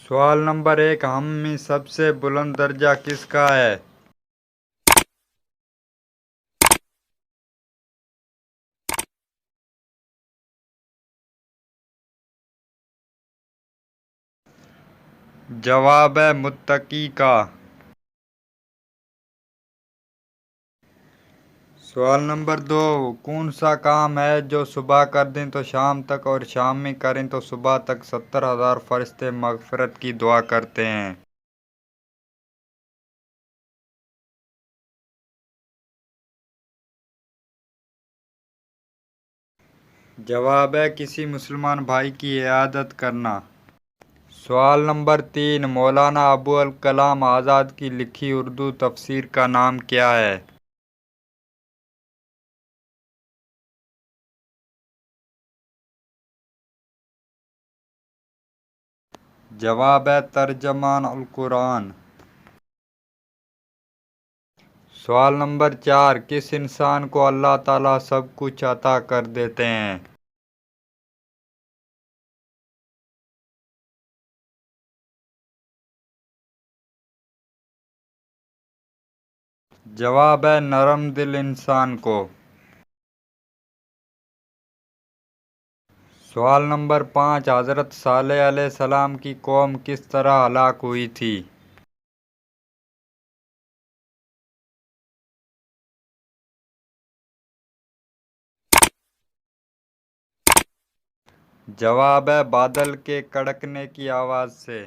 سوال نمبر 1، ہم میں سب سے بلند درجہ کس کا ہے؟ جواب ہے متقی کا۔ سوال نمبر 2، کون سا کام ہے جو صبح کر دیں تو شام تک اور شام میں کریں تو صبح تک 70,000 فرشتے مغفرت کی دعا کرتے ہیں؟ جواب ہے کسی مسلمان بھائی کی عیادت کرنا۔ سوال نمبر 3، مولانا ابوالکلام آزاد کی لکھی اردو تفسیر کا نام کیا ہے؟ جواب ہے ترجمان القرآن۔ سوال نمبر 4، کس انسان کو اللہ تعالیٰ سب کچھ عطا کر دیتے ہیں؟ جواب ہے نرم دل انسان کو۔ سوال نمبر 5، حضرت صالح علیہ السلام کی قوم کس طرح ہلاک ہوئی تھی؟ جواب ہے بادل کے کڑکنے کی آواز سے۔